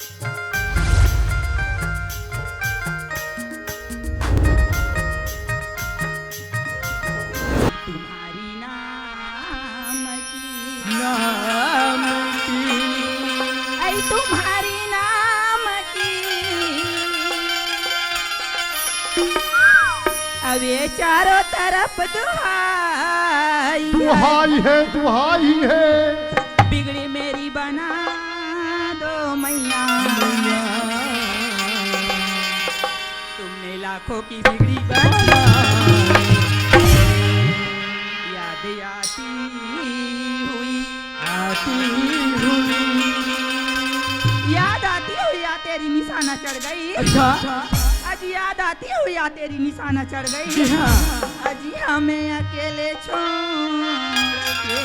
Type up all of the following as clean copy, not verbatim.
तुम्हारी नाम की ऐ तुम्हारी नाम की अब ये चारों तरफ दुहाई दुहाई है बिगड़ी मेरी बना दो मैया तुमने लाखों की बिगड़ी बना याद आती हुई याद आती हुई या तेरी निशाना चढ़ गई। अच्छा आज याद आती हुई या तेरी निशाना चढ़ गई। आज हमें अकेले छोड़ के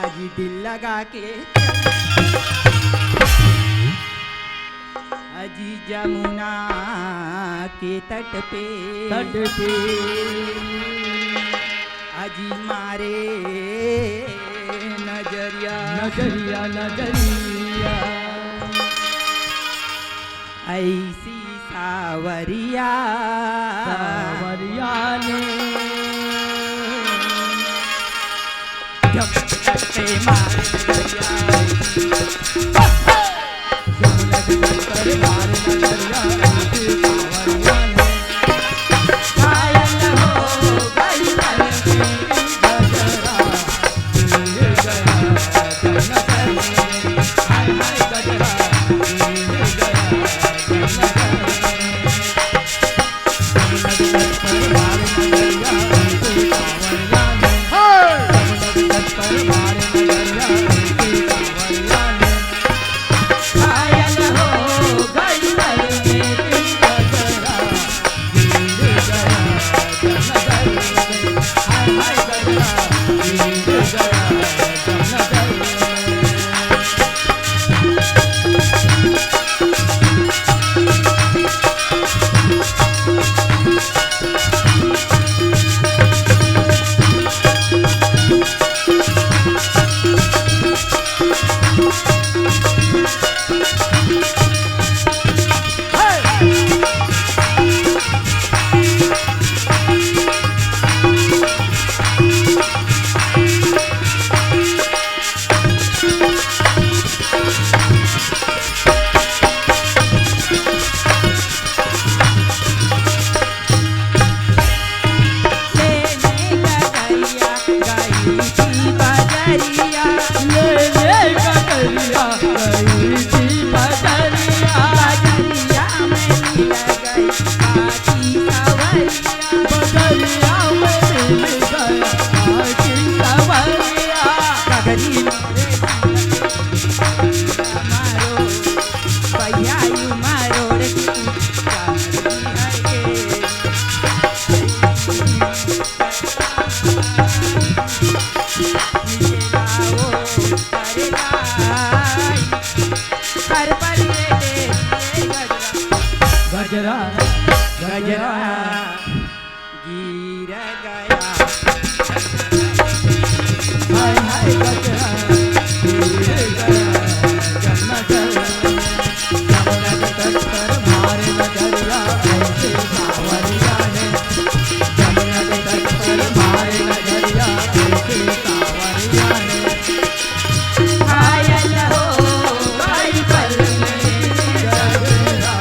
आज दिल लगा के अजी जमुना के तट पे अजी मारे नजरिया ऐसी सावरिया ने जब तक पे मारे नजरिया गजरा गिर गया हाय हाय गजरा गिर गया जमुना के तट पर मारे नजरिया ऐसे सावरिया ने जमुना के तट पर मारे नजरिया ऐसे सावरिया ने घायल हो गई पल में गजरा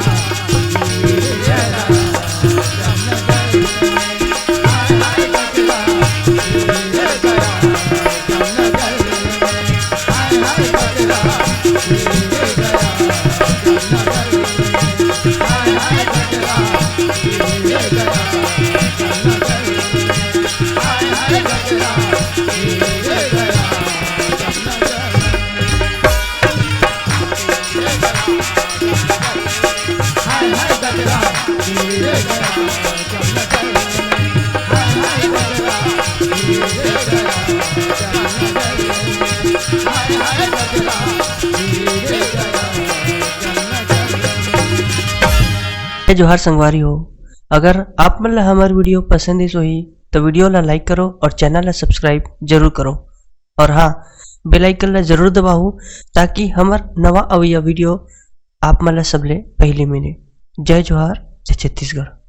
जोहार संगवारी हो। अगर आप मन ला हमार वीडियो पसंद ही तो वीडियो ला लाइक करो और चैनल ला सब्सक्राइब जरूर करो। और हाँ, बेल आइकन ला जरूर दबाओ ताकि हमार नवा अवैया वीडियो आप मला सबले पहले मिले। जय जोहार, जय छत्तीसगढ़।